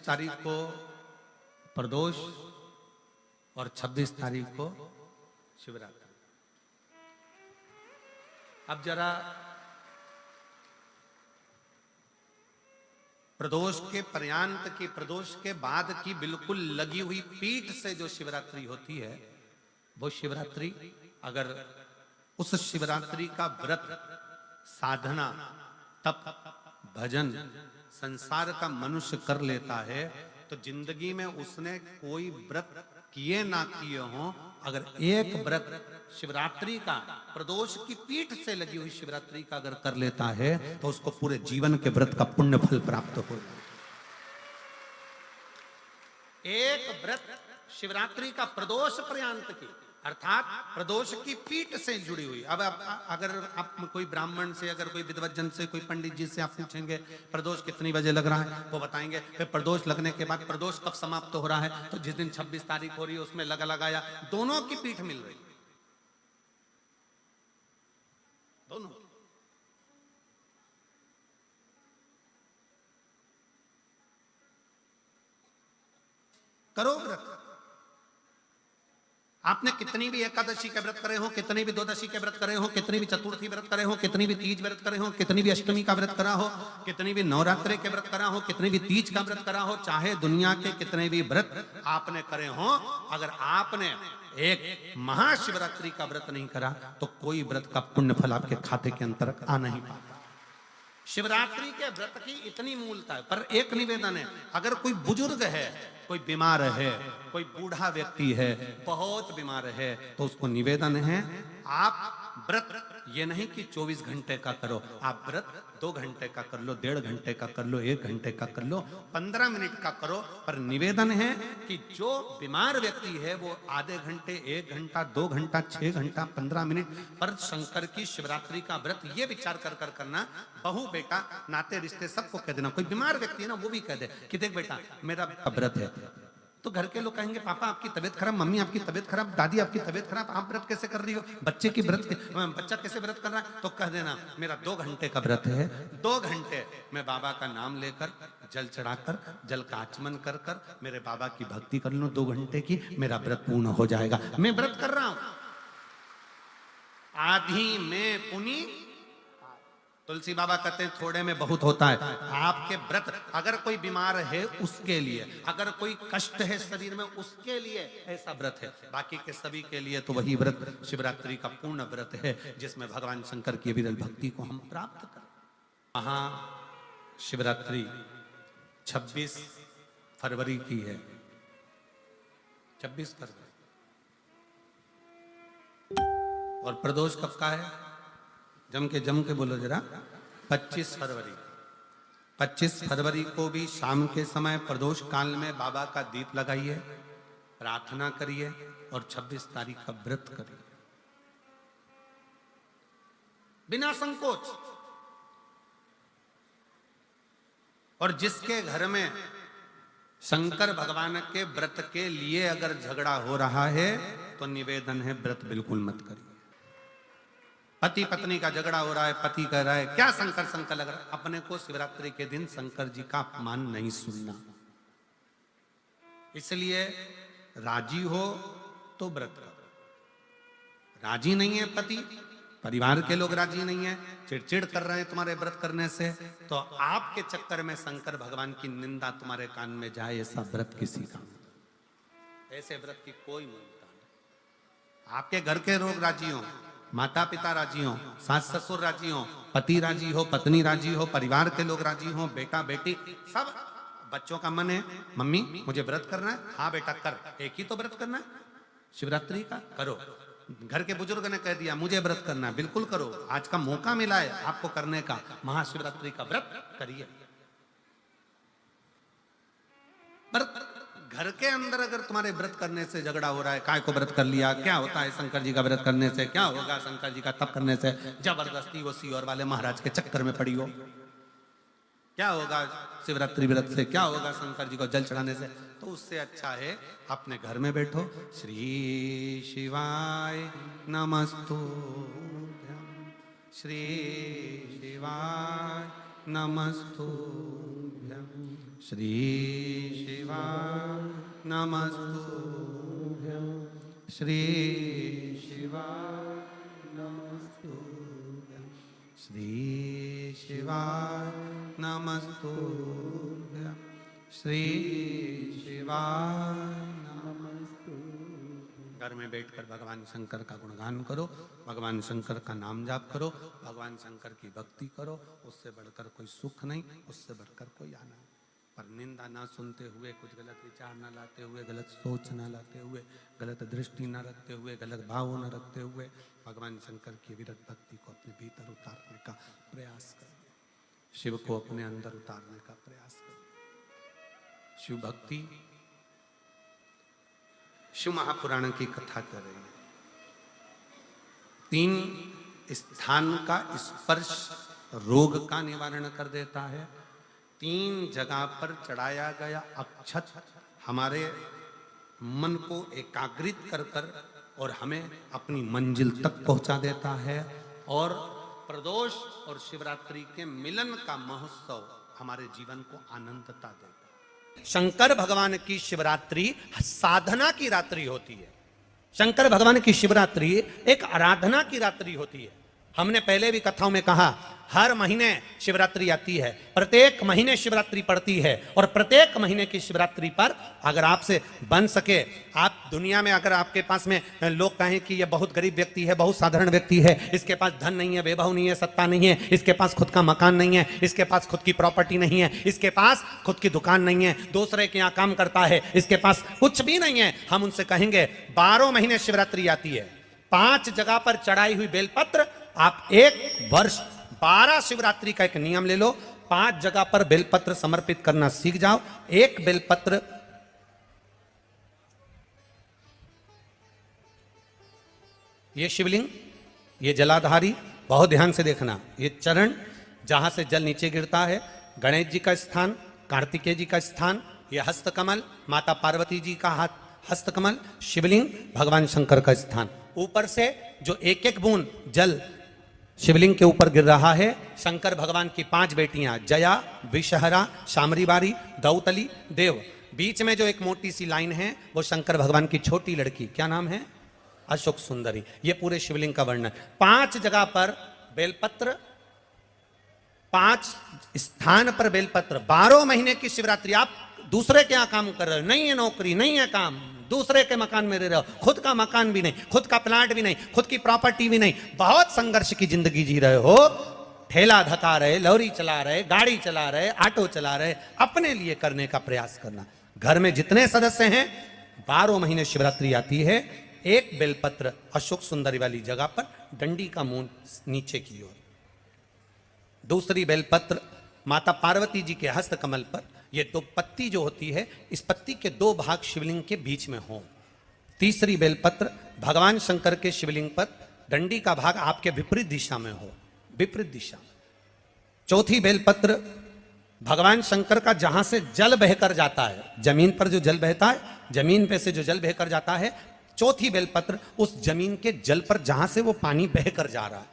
तारीख को प्रदोष और 26 तारीख को शिवरात्रि। अब जरा प्रदोष के पर्यांत की, प्रदोष के बाद की बिल्कुल लगी हुई पीठ से जो शिवरात्रि होती है, वो शिवरात्रि अगर उस शिवरात्रि का व्रत, साधना, तप, भजन, संसार का मनुष्य कर लेता है तो जिंदगी में उसने कोई व्रत किए ना किए हो, अगर एक व्रत शिवरात्रि का, प्रदोष की पीठ से लगी हुई शिवरात्रि का अगर कर लेता है तो उसको पूरे जीवन के व्रत का पुण्य फल प्राप्त हो। एक व्रत शिवरात्रि का प्रदोष पर्यंत की, अर्थात प्रदोष की पीठ से जुड़ी हुई। अब अगर आप कोई ब्राह्मण से, अगर कोई विद्वज्जन से, कोई पंडित जी से आप पूछेंगे प्रदोष कितनी बजे लग रहा है, वो बताएंगे। फिर प्रदोष लगने के बाद प्रदोष कब समाप्त हो रहा है, तो जिस दिन 26 तारीख हो रही है उसमें लगाया, दोनों की पीठ मिल रही, दोनों। करो व्रत। आपने कितनी भी एकादशी के व्रत करे हो, कितनी भी द्वादशी के व्रत करे हो, कितनी भी चतुर्थी व्रत करे हो, कितनी भी तीज व्रत करे हो, कितनी भी अष्टमी का व्रत करा हो, कितनी भी नवरात्रि के व्रत करा हो, कितनी भी तीज का व्रत करा हो, चाहे दुनिया के कितने भी व्रत आपने करे हो, अगर आपने एक महाशिवरात्रि का व्रत नहीं करा तो कोई व्रत का पुण्य फल आपके खाते के अंतर आ नहीं पाता। शिवरात्रि के व्रत की इतनी मूलता है। पर एक निवेदन है, अगर कोई बुजुर्ग है, कोई बीमार है, कोई बूढ़ा व्यक्ति है, बहुत बीमार है, तो उसको निवेदन है आप व्रत ये नहीं कि 24 घंटे का करो, आप व्रत 2 घंटे का कर लो, 1.5 घंटे का कर लो, 1 घंटे का कर लो, 15 मिनट का करो। पर निवेदन है कि जो बीमार व्यक्ति है वो आधे घंटे, 1 घंटा, 2 घंटा, 6 घंटा, 15 मिनट पर शंकर की शिवरात्रि का व्रत ये विचार कर करना, बहू बेटा नाते रिश्ते सबको कह देना। कोई बीमार व्यक्ति है ना, वो भी कह दे कि देख बेटा मेरा व्रत है, तो घर के लोग कहेंगे पापा आपकी तबीयत खराब, मम्मी आपकी तबीयत खराब, दादी आपकी तबीयत खराब, आप व्रत कैसे कर रही हो, बच्चे की व्रत, बच्चा कैसे व्रत कर रहा है, तो कह देना मेरा 2 घंटे का व्रत है, 2 घंटे मैं बाबा का नाम लेकर, जल चढ़ाकर, जल का आचमन कर कर मेरे बाबा की भक्ति कर लूं 2 घंटे की, मेरा व्रत पूर्ण हो जाएगा। मैं व्रत कर रहा हूं, आधी में पुनी। तुलसी बाबा कहते हैं थोड़े में बहुत होता है। आपके व्रत अगर कोई बीमार है उसके लिए, अगर कोई कष्ट है शरीर में उसके लिए ऐसा व्रत है, बाकी के सभी के लिए तो वही व्रत शिवरात्रि का पूर्ण व्रत है जिसमें भगवान शंकर की विरल भक्ति को हम प्राप्त करें। महाशिवरात्रि 26 फरवरी की है, 26 फरवरी। और प्रदोष कब का है, जम के बोलो जरा, 25 फरवरी। 25 फरवरी को भी शाम के समय प्रदोष काल में बाबा का दीप लगाइए, प्रार्थना करिए और 26 तारीख का व्रत करिए बिना संकोच। और जिसके घर में शंकर भगवान के व्रत के लिए अगर झगड़ा हो रहा है तो निवेदन है व्रत बिल्कुल मत करिए। पति पत्नी का झगड़ा हो रहा है, पति कह रहा है क्या शंकर शंकर लग रहा है, अपने को शिवरात्रि के दिन शंकर जी का अपमान नहीं सुनना। इसलिए राजी हो तो व्रत करो, राजी नहीं है पति, परिवार के लोग राजी नहीं है, चिड़चिड़ कर रहे हैं तुम्हारे व्रत करने से, तो आपके चक्कर में शंकर भगवान की निंदा तुम्हारे कान में जाए, ऐसा व्रत किसी का, ऐसे व्रत की कोई मूलता नहीं। आपके घर के लोग राजी हो, माता पिता राजी हो, सास ससुर राजी हो, पति राजी हो, पत्नी राजी हो, परिवार के लोग राजी हो, बेटा बेटी सब, बच्चों का मन है मम्मी मुझे व्रत करना है, हाँ बेटा कर, एक ही तो व्रत करना है शिवरात्रि का, करो। घर के बुजुर्ग ने कह दिया मुझे व्रत करना है, बिल्कुल करो, आज का मौका मिला है आपको करने का, महाशिवरात्रि का व्रत करिए। घर के अंदर अगर तुम्हारे व्रत करने से झगड़ा हो रहा है, काय को व्रत कर लिया, क्या होता है शंकर जी का व्रत करने से, क्या होगा शंकर जी का तप करने से, जबरदस्ती वो सीहोर वाले महाराज के चक्कर में पड़ी हो, क्या होगा शिवरात्रि व्रत से, क्या होगा शंकर जी को जल चढ़ाने से, तो उससे अच्छा है अपने घर में बैठो, श्री शिवाय नमस्तुभ्यं, श्री शिवाय नमस्तुभ्यं, श्री नमस्तुभ्यं श्री शिवाय नमस्तुभ्यं श्री शिवाय नमस्तुभ्यं श्री शिवाय नमस्तुभ्यं। घर में बैठकर भगवान शंकर का गुणगान करो, भगवान शंकर का नाम जाप करो, भगवान शंकर की भक्ति करो। उससे बढ़कर कोई सुख नहीं, उससे बढ़कर कोई आनंद। पर निंदा ना सुनते हुए, कुछ गलत विचार ना लाते हुए, गलत सोच ना लाते हुए, गलत दृष्टि ना रखते हुए, गलत भाव न रखते हुए भगवान शंकर की विरत भक्ति को अपने भीतर उतारने का प्रयास करिए। शिव को अपने अंदर उतारने का प्रयास करिए। शिव भक्ति, शिव महापुराण की कथा कर रही है। 3 स्थान का स्पर्श रोग का निवारण कर देता है। 3 जगह पर चढ़ाया गया अक्षत हमारे मन को एकाग्रित कर कर और हमें अपनी मंजिल तक पहुंचा देता है। और प्रदोष और शिवरात्रि के मिलन का महोत्सव हमारे जीवन को आनंदता देता है। शंकर भगवान की शिवरात्रि साधना की रात्रि होती है। शंकर भगवान की शिवरात्रि एक आराधना की रात्रि होती है। हमने पहले भी कथाओं में कहा, हर महीने शिवरात्रि आती है, प्रत्येक महीने शिवरात्रि पड़ती है। और प्रत्येक महीने की शिवरात्रि पर अगर आपसे बन सके, आप दुनिया में अगर आपके पास में लोग कहें कि ये बहुत गरीब व्यक्ति है, बहुत साधारण व्यक्ति है, इसके पास धन नहीं है, वैभव नहीं है, सत्ता नहीं है, इसके पास खुद का मकान नहीं है, इसके पास खुद की प्रॉपर्टी नहीं है, इसके पास खुद की दुकान नहीं है, दूसरे के यहाँ काम करता है, इसके पास कुछ भी नहीं है, हम उनसे कहेंगे 12 महीने शिवरात्रि आती है। 5 जगह पर चढ़ाई हुई बेलपत्र, आप 1 वर्ष 12 शिवरात्रि का एक नियम ले लो, 5 जगह पर बेलपत्र समर्पित करना सीख जाओ। 1 बेलपत्र ये शिवलिंग, ये जलाधारी, बहुत ध्यान से देखना, ये चरण जहां से जल नीचे गिरता है, गणेश जी का स्थान, कार्तिकेय जी का स्थान, ये हस्तकमल माता पार्वती जी का हाथ हस्तकमल, शिवलिंग भगवान शंकर का स्थान। ऊपर से जो एक एक बूंद जल शिवलिंग के ऊपर गिर रहा है, शंकर भगवान की 5 बेटियां जया, विषहरा, शामरीबारी, दौतली, देव। बीच में जो एक मोटी सी लाइन है वो शंकर भगवान की छोटी लड़की, क्या नाम है? अशोक सुंदरी। ये पूरे शिवलिंग का वर्णन। 5 जगह पर बेलपत्र, 5 स्थान पर बेलपत्र। 12 महीने की शिवरात्रि। आप दूसरे के यहाँ काम कर रहे हो, नहीं है नौकरी, नहीं है काम, दूसरे के मकान में रह रहे हो, खुद का मकान भी नहीं, खुद का प्लाट भी नहीं, खुद की प्रॉपर्टी भी नहीं, बहुत संघर्ष की जिंदगी जी रहे हो, ठेला धका रहे, लॉरी चला रहे, गाड़ी चला रहे, ऑटो चला रहे, अपने लिए करने का प्रयास करना। घर में जितने सदस्य हैं, 12 महीने शिवरात्रि आती है, 1 बेलपत्र अशोक सुंदरी वाली जगह पर, डंडी का मुंह नीचे की ओर। दूसरी बेलपत्र माता पार्वती जी के हस्त कमल पर। ये 2 पत्ती जो होती है, इस पत्ती के 2 भाग शिवलिंग के बीच में हो। तीसरी बेलपत्र भगवान शंकर के शिवलिंग पर, डंडी का भाग आपके विपरीत दिशा में हो, विपरीत दिशा। चौथी बेलपत्र भगवान शंकर का जहां से जल बहकर जाता है, जमीन पर जो जल बहता है, जमीन पे से जो जल बहकर जाता है, चौथी बेलपत्र उस जमीन के जल पर जहां से वो पानी बहकर जा रहा है,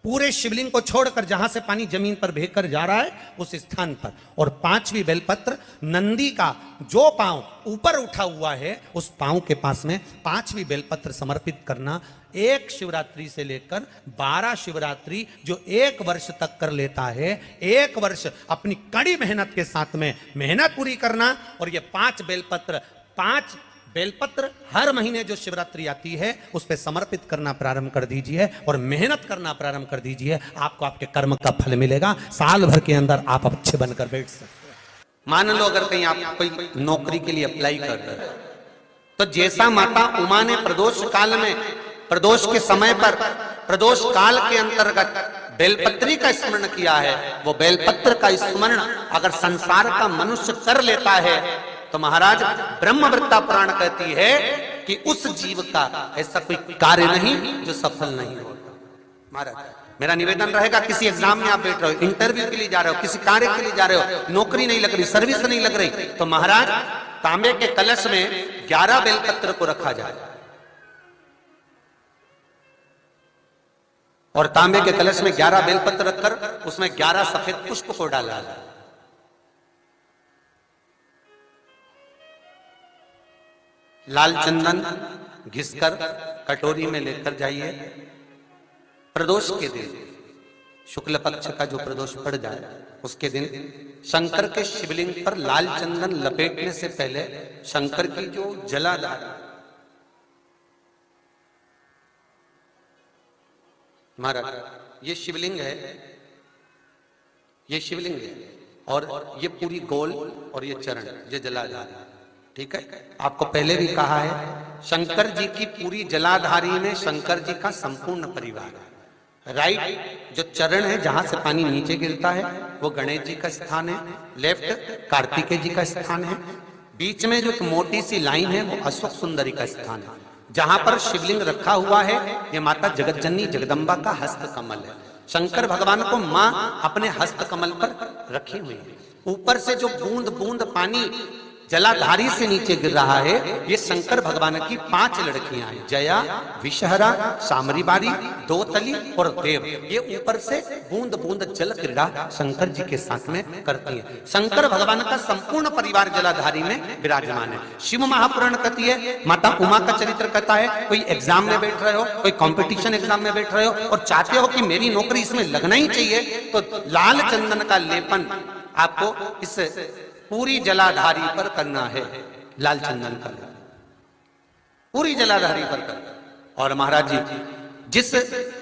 पूरे शिवलिंग को छोड़कर जहां से पानी जमीन पर बहकर जा रहा है उस स्थान पर। और 5वीं बेलपत्र नंदी का जो पांव ऊपर उठा हुआ है उस पांव के पास में 5वीं बेलपत्र समर्पित करना। 1 शिवरात्रि से लेकर 12 शिवरात्रि जो 1 वर्ष तक कर लेता है, 1 वर्ष अपनी कड़ी मेहनत के साथ में मेहनत पूरी करना। और ये 5 बेलपत्र, 5 बेलपत्र हर महीने जो शिवरात्रि आती है उस पे समर्पित करना प्रारंभ कर दीजिए और मेहनत करना प्रारंभ कर दीजिए। आपको आपके कर्म का फल मिलेगा। साल भर के अंदर आप अच्छे बनकर बैठ सकते हैं। मान लो अगर कहीं आप कोई नौकरी के लिए अप्लाई कर रहे हैं, तो जैसा माता उमा ने प्रदोष काल में, प्रदोष के समय पर, प्रदोष काल के अंतर्गत बेलपत्री का स्मरण किया है, वो बेलपत्र का स्मरण अगर संसार का मनुष्य कर लेता है तो महाराज ब्रह्मवृत्ता पुराण कहती है कि उस जीव का ऐसा कोई कार्य नहीं जो सफल नहीं होता। महाराज मेरा निवेदन रहेगा, किसी एग्जाम में आप बैठ रहे हो, इंटरव्यू के लिए जा रहे हो, किसी कार्य के लिए जा रहे हो, नौकरी नहीं लग रही, सर्विस नहीं लग रही, तो महाराज तांबे के कलश में 11 बेलपत्र को रखा जाए और तांबे के कलश में 11 बेलपत्र रखकर उसमें 11 सफेद पुष्प को डाला जाए। लाल चंदन घिसकर कटोरी में लेकर जाइए। प्रदोष के दिन, शुक्ल पक्ष का जो प्रदोष पड़ जाए उसके दिन शंकर के शिवलिंग पर लाल चंदन लपेटने से पहले शंकर की जो जलाधार, महाराज ये शिवलिंग है, ये शिवलिंग है और ये पूरी गोल और ये चरण, ये जलाधार, ठीक है। आपको पहले भी कहा है शंकर जी की पूरी जलाधारी में शंकर जी का संपूर्ण परिवार है। राइट जो चरण है जहां से पानी नीचे गिरता है वो गणेश जी का स्थान है, लेफ्ट कार्तिकेय जी का स्थान है, बीच में जो एक मोटी सी लाइन है वो अशोक सुंदरी का स्थान है। जहां पर शिवलिंग रखा हुआ है ये माता जगतजननी जगदम्बा का हस्त कमल है। शंकर भगवान को मां अपने हस्त कमल पर रखी हुई है। ऊपर से जो बूंद बूंद पानी जलाधारी से नीचे गिर रहा है ये शंकर भगवान की 5 लड़कियां हैं, जया, विषहरा, सामरीबारी, दोतली और देव। ये ऊपर से बूंद बूंद जल क्रीड़ा शंकर जी के साथ में करती है। शंकर भगवान का संपूर्ण परिवार जलाधारी में विराजमान है। शिव महापुराण कहती है, माता उमा का चरित्र कहता है, कोई एग्जाम में बैठ रहे हो, कोई कंपटीशन एग्जाम में बैठ रहे हो और चाहते हो कि मेरी नौकरी इसमें लगना ही चाहिए, तो लाल चंदन का लेपन आपको इस पूरी जलाधारी पर करना है। लाल चंदन का पूरी जलाधारी पर करना। और महाराज जी जिस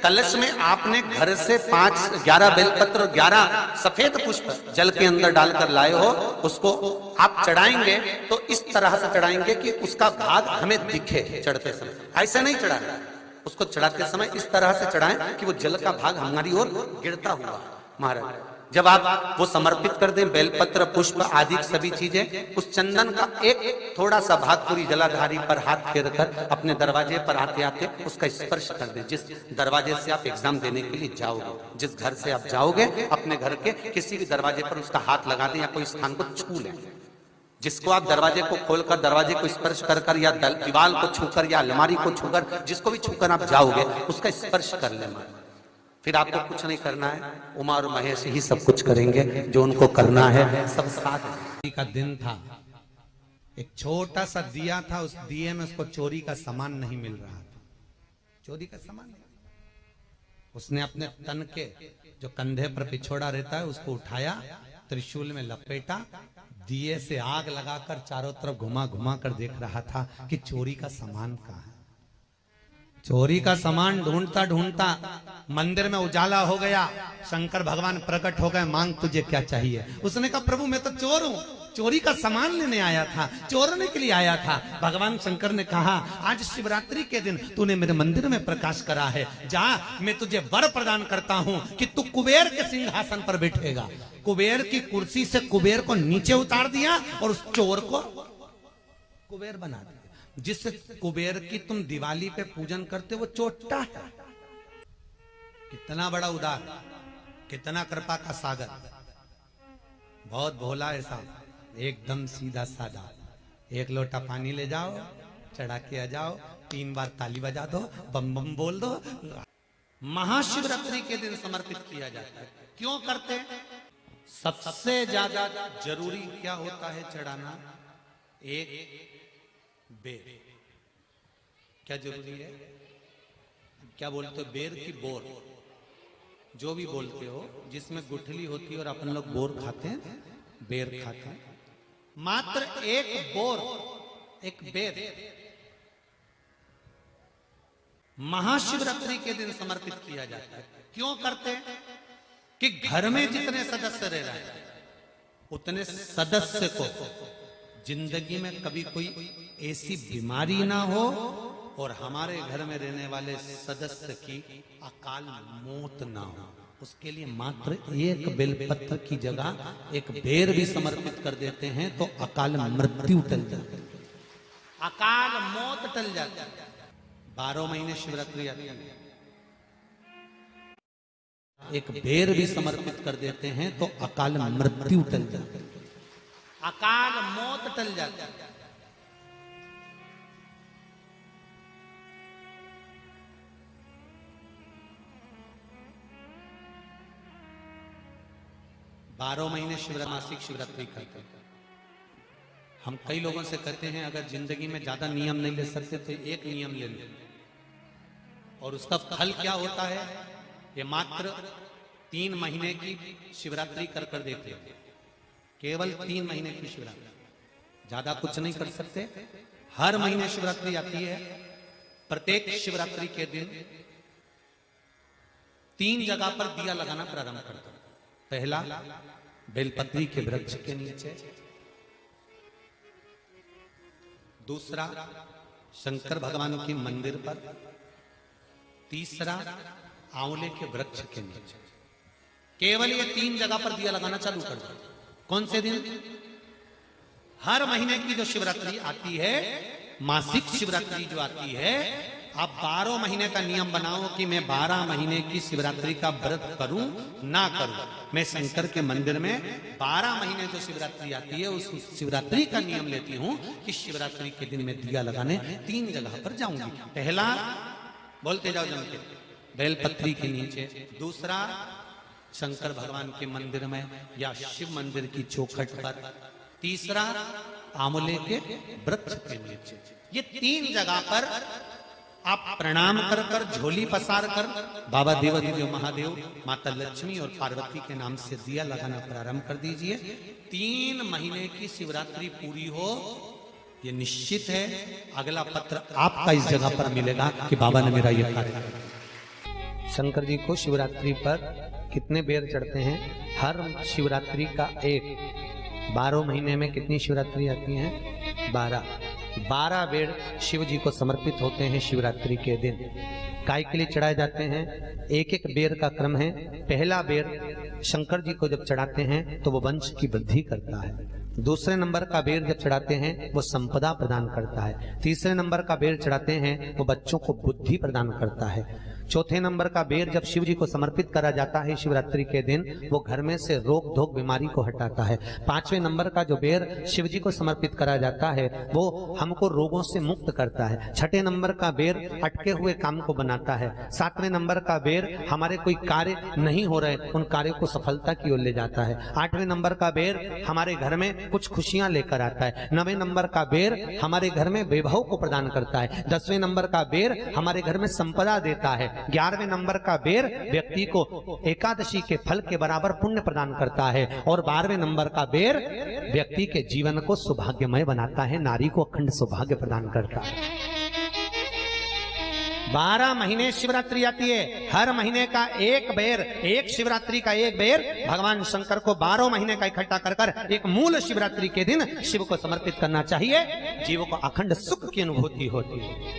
कलश में आपने घर से 11 बेलपत्र और 11 सफेद पुष्प जल के अंदर डालकर लाए हो, उसको आप चढ़ाएंगे तो इस तरह से चढ़ाएंगे कि उसका भाग हमें दिखे चढ़ते समय। ऐसे नहीं चढ़ाना, उसको चढ़ाते समय इस तरह से चढ़ाएं कि वो जल का भाग हमारी ओर गिरता हुआ। महाराज जब आप वो समर्पित कर दें, बेलपत्र पुष्प आदि सभी चीजें, उस चंदन का एक थोड़ा सा भाग पूरी जलाधारी पर हाथ फेर कर अपने दरवाजे पर आते आते उसका स्पर्श कर दें। जिस दरवाजे से आप एग्जाम देने के लिए जाओगे, जिस घर से आप जाओगे, अपने घर के किसी भी दरवाजे पर उसका हाथ लगा दें या कोई स्थान को छू लें। जिसको आप दरवाजे को खोलकर दरवाजे को स्पर्श कर या दीवार को छूकर या अलमारी को छूकर, जिसको भी छूकर आप जाओगे उसका स्पर्श कर लें। फिर आपको कुछ नहीं करना है, उमा और महेश ही सब कुछ करेंगे जो उनको करना है। सब साथ का दिन था, एक छोटा सा दिया था, उस दिए में उसको चोरी का सामान नहीं मिल रहा था, चोरी का सामान। उसने अपने तन के जो कंधे पर पिछोड़ा रहता है उसको उठाया, त्रिशूल में लपेटा, दिए से आग लगाकर चारों तरफ घुमा घुमा कर देख रहा था कि चोरी का सामान कहाँ है। चोरी का सामान ढूंढता ढूंढता मंदिर में उजाला हो गया। शंकर भगवान प्रकट हो गए, मांग तुझे क्या चाहिए। उसने कहा प्रभु मैं तो चोर हूं, चोरी का सामान लेने आया था, चोरने के लिए आया था। भगवान शंकर ने कहा आज शिवरात्रि के दिन तूने मेरे मंदिर में प्रकाश करा है, जा मैं तुझे वर प्रदान करता हूं कि तू कुबेर के सिंहासन पर बैठेगा। कुबेर की कुर्सी से कुबेर को नीचे उतार दिया और उस चोर को कुबेर बना दिया। जिस कुबेर की तुम दिवाली पे पूजन करते वो चोट्टा है। कितना बड़ा उदार, कितना कृपा का सागर, बहुत भोला है साहब, एकदम सीधा साधा। एक लोटा पानी ले जाओ, चढ़ा के आ जाओ, 3 बार ताली बजा दो, बम बम बोल दो। महाशिवरात्रि के दिन समर्पित किया जाता है। क्यों करते हैं? सबसे ज्यादा जरूरी क्या होता है चढ़ाना? एक बेर। क्या जरूरी है? क्या बोलते हो? बेर की बोर, जो भी बोलते हो, जिसमें गुठली होती है और अपन लोग बोर खाते हैं, बेर खाते हैं। मात्र एक बोर, एक बेर महाशिवरात्रि के दिन समर्पित किया जाता है। क्यों करते हैं? कि घर में जितने सदस्य रह रहे हैं उतने सदस्य को जिंदगी में कभी कोई ऐसी बीमारी ना हो और हमारे घर में रहने वाले सदस्य की अकाल मौत ना हो, उसके लिए मात्र एक बेलपत्र की जगह एक बेर भी समर्पित कर देते हैं तो अकाल मृत्यु टल जाती है, अकाल मौत टल जाती है। 12 महीने शिवरात्रि आती है, एक बेर भी समर्पित कर देते हैं तो अकाल मृत्यु टल जाती है, अकाल मौत टल जाती है। बारह महीने मासिक शिवरात्रि करते हैं। हम कई लोगों से कहते हैं अगर जिंदगी में ज्यादा नियम नहीं ले सकते तो एक नियम ले लो, और उसका फल क्या होता है, ये मात्र 3 महीने की शिवरात्रि कर देते हो, केवल 3 महीने की शिवरात्रि, ज्यादा कुछ नहीं कर सकते। हर महीने शिवरात्रि आती है, प्रत्येक शिवरात्रि के दिन 3 जगह पर दिया लगाना प्रारंभ कर दो। पहला बेलपत्री के वृक्ष के नीचे, दूसरा शंकर भगवान के मंदिर पर, तीसरा आंवले के वृक्ष के नीचे। केवल ये 3 जगह पर दिया लगाना चालू कर दो। कौन से दिन? हर महीने की जो शिवरात्रि आती है, मासिक शिवरात्रि जो आती है, आप 12 महीने का नियम बनाओ कि मैं 12 महीने की शिवरात्रि का व्रत करूं ना करूं। मैं शंकर के मंदिर में 12 महीने जो शिवरात्रि आती है उस शिवरात्रि का नियम लेती हूं कि शिवरात्रि के दिन मैं दिया लगाने 3 जगह पर जाऊंगी। पहला, बोलते जाओ जम के, बेलपत्री के नीचे, दूसरा शंकर भगवान के मंदिर में या शिव मंदिर की चौखट पर, तीसरा आंवले के वृक्ष के नीचे। ये 3 जगह पर आप प्रणाम कर कर, झोली पसार कर बाबा देवाधिदेव महादेव, माता लक्ष्मी और पार्वती के नाम से दिया लगाना प्रारंभ कर दीजिए। 3 महीने की शिवरात्रि पूरी हो, ये निश्चित है अगला पत्र आपका इस जगह पर मिलेगा कि बाबा ने मेरा ये कार्य किया। शंकर जी को शिवरात्रि पर कितने बेर चढ़ते हैं? हर शिवरात्रि का एक। 12 महीने में कितनी शिवरात्रि आती हैं? 12 बेर शिव जी को समर्पित होते हैं शिवरात्रि के दिन। काय के लिए चढ़ाए जाते हैं? एक एक बेर का क्रम है। पहला बेर शंकर जी को जब चढ़ाते हैं तो वो वंश की वृद्धि करता है। दूसरे नंबर का बेर जब चढ़ाते हैं वो संपदा प्रदान करता है। तीसरे नंबर का बेर चढ़ाते हैं वो बच्चों को बुद्धि प्रदान करता है। चौथे नंबर का बेर जब शिव जी को समर्पित करा जाता है शिवरात्रि के दिन, वो घर में से रोग धोक बीमारी को हटाता है। 5वें नंबर का जो बेर शिव जी को समर्पित करा जाता है वो हमको रोगों से मुक्त करता है। 6ठे नंबर का बेर अटके हुए काम को बनाता है। 7वें नंबर का बेर हमारे कोई कार्य नहीं हो रहे उन कार्यों को सफलता की ओर ले जाता है। 8वें नंबर का बेर हमारे घर में कुछ खुशियां लेकर आता है। 9वें नंबर का बेर हमारे घर में वैभव को प्रदान करता है। 10वें नंबर का बेर हमारे घर में संपदा देता है। 11वें नंबर का बेर व्यक्ति को एकादशी के फल के बराबर पुण्य प्रदान करता है। और 12वें नंबर का बेर व्यक्ति के जीवन को सौभाग्यमय बनाता है, नारी को अखंड सौभाग्य प्रदान करता है। 12 महीने शिवरात्रि आती है। हर महीने का एक बेर, एक शिवरात्रि का एक बेर भगवान शंकर को 12 महीने का इकट्ठा कर कर एक मूल शिवरात्रि के दिन शिव को समर्पित करना चाहिए। जीव को अखंड सुख की अनुभूति होती है।